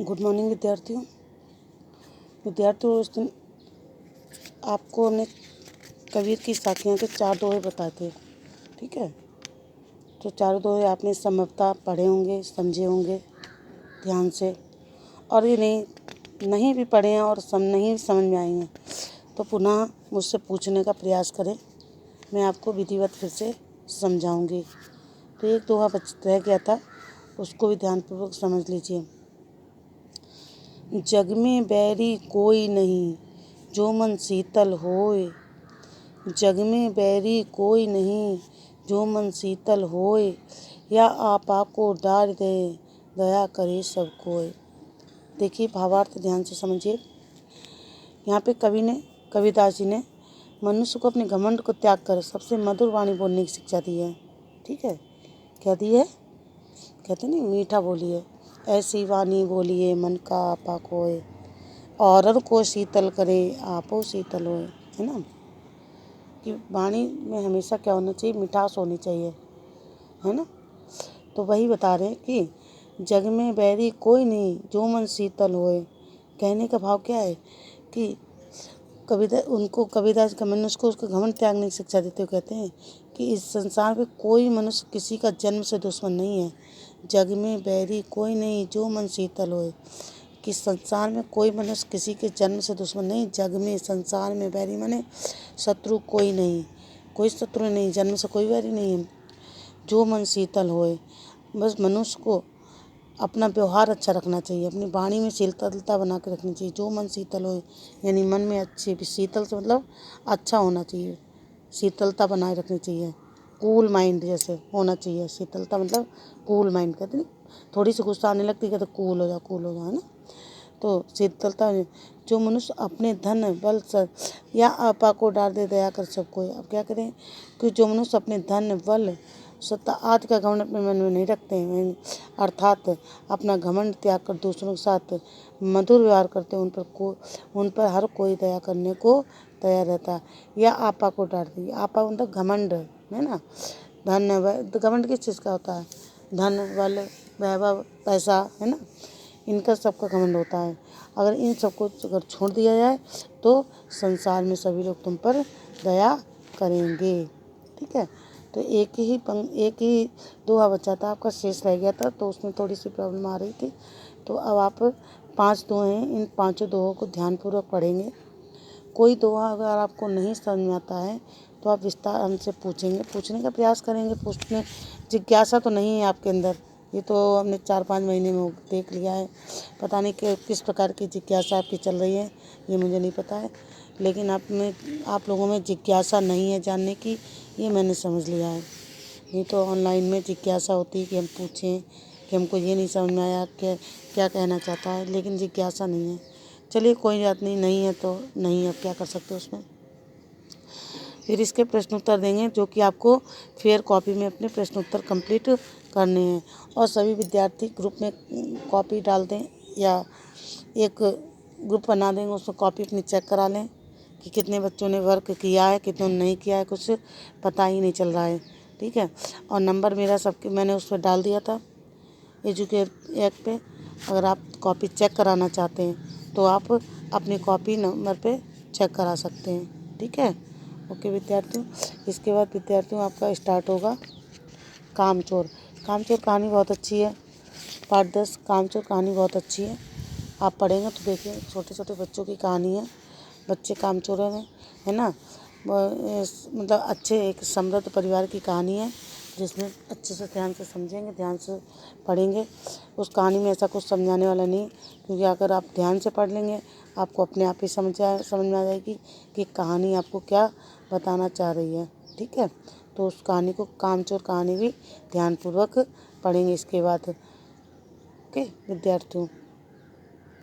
Good morning विद्यार्थियों। उस दिन आपको हमने कबीर की साखियाँ के 4 दोहे बताए थे, ठीक है। तो 4 दोहे आपने संभवतः पढ़े होंगे, समझे होंगे ध्यान से, और ये नहीं भी पढ़े हैं और नहीं समझ में आई हैं तो पुनः मुझसे पूछने का प्रयास करें, मैं आपको विधिवत फिर से समझाऊंगी। तो एक दोहा रह गया था, उसको भी ध्यानपूर्वक समझ लीजिए। जग में बैरी कोई नहीं जो मन शीतल होए, जग में बैरी कोई नहीं जो मन शीतल होए, या आपा को डार दे दया करे सब कोय। देखिए भावार्थ ध्यान से समझिए। यहाँ पे कबीरदास जी ने मनुष्य को अपने घमंड को त्याग कर सबसे मधुर वाणी बोलने की शिक्षा दी है, ठीक है। क्या दी है? कहते नहीं, मीठा बोलिए, ऐसी वाणी बोलिए मन का आपा कोय, औरर को शीतल करे आपो शीतल होए, है ना। कि वाणी में हमेशा क्या होना चाहिए? मिठास होनी चाहिए, है ना। तो वही बता रहे हैं कि जग में बैरी कोई नहीं जो मन शीतल होए। कहने का भाव क्या है कि कबीरदास का मनुष्य को उसका घमंड त्यागने की शिक्षा देते हुए कहते हैं कि इस संसार में कोई मनुष्य किसी का जन्म से दुश्मन नहीं है। जग में बैरी कोई नहीं जो मन शीतल होए, कि संसार में कोई मनुष्य किसी के जन्म से दुश्मन नहीं। जग में, संसार में, बैरी माने शत्रु कोई नहीं, कोई शत्रु नहीं, जन्म से कोई बैरी नहीं है। जो मन शीतल होए, बस मनुष्य को अपना व्यवहार अच्छा रखना चाहिए, अपनी वाणी में शीतलता बना के रखनी चाहिए। जो मन शीतल होए यानी मन में अच्छी, शीतल से मतलब अच्छा होना चाहिए, शीतलता बनाए रखनी चाहिए। कूल माइंड जैसे होना चाहिए, शीतलता मतलब कूल माइंड कहते नहीं, थोड़ी सी गुस्सा आने लगती है तो कूल हो जा, है ना। तो शीतलता, जो मनुष्य अपने धन बल या आपा को डाल दे दया कर सबको। अब क्या करें कि जो मनुष्य अपने धन बल सत्ता आदि का घमंड अपने मन में नहीं रखते हैं, अर्थात अपना घमंड त्याग कर दूसरों के साथ मधुर व्यवहार करते हैं, उन पर हर कोई दया करने को तैयार रहता है। या आपा को डाल दी, आपा मतलब घमंड, है ना। धन घमंड किस चीज़ का होता है? धन बल वैभव पैसा, है ना, इनका सबका घमंड होता है। अगर इन सबको अगर छोड़ दिया जाए तो संसार में सभी लोग तुम पर दया करेंगे, ठीक है। तो एक ही दोहा बचा था आपका, शेष रह गया था, तो उसमें थोड़ी सी प्रॉब्लम आ रही थी। तो अब आप 5 दोहे हैं, इन 5 दोहों को ध्यानपूर्वक पढ़ेंगे। कोई दोहा अगर आपको नहीं समझ में आता है तो आप विस्तार हमसे पूछने का प्रयास करेंगे। पूछने जिज्ञासा तो नहीं है आपके अंदर, ये तो हमने 4-5 महीने में देख लिया है। पता नहीं कि किस प्रकार की जिज्ञासा आपकी चल रही है, ये मुझे नहीं पता है, लेकिन आप लोगों में जिज्ञासा नहीं है जानने की, ये मैंने समझ लिया है। नहीं तो ऑनलाइन में जिज्ञासा होती है कि हम पूछें कि हमको ये नहीं समझ में आया क्या कहना चाहता है, लेकिन जिज्ञासा नहीं है। चलिए कोई बात नहीं है तो नहीं, अब क्या कर सकते उसमें। फिर इसके प्रश्न उत्तर देंगे, जो कि आपको फेयर कॉपी में अपने प्रश्न उत्तर कंप्लीट करने हैं। और सभी विद्यार्थी ग्रुप में कॉपी डाल दें या एक ग्रुप बना देंगे, उसमें कॉपी अपनी चेक करा लें कि कितने बच्चों ने वर्क किया है, कितनों ने नहीं किया है, कुछ पता ही नहीं चल रहा है, ठीक है। और नंबर मेरा सबके मैंने उस पर डाल दिया था एजुकेट ऐप पे। अगर आप कॉपी चेक कराना चाहते हैं तो आप अपनी कॉपी नंबर पे चेक करा सकते हैं, ठीक है। ओके विद्यार्थियों, इसके बाद विद्यार्थियों आपका स्टार्ट होगा कामचोर। कामचोर कहानी बहुत अच्छी है, पार्ट 10 कामचोर कहानी बहुत अच्छी है। आप पढ़ेंगे तो देखिए, छोटे छोटे बच्चों की कहानी है, बच्चे कामचोर हैं, है ना। मतलब अच्छे एक समृद्ध परिवार की कहानी है, जिसमें अच्छे से ध्यान से समझेंगे, ध्यान से पढ़ेंगे। उस कहानी में ऐसा कुछ समझाने वाला नहीं, क्योंकि अगर आप ध्यान से पढ़ लेंगे आपको अपने आप ही समझ में आ जाएगी कि कहानी आपको क्या बताना चाह रही है, ठीक है। तो उस कहानी को, कामचोर कहानी भी ध्यानपूर्वक पढ़ेंगे इसके बाद। ओके विद्यार्थियों।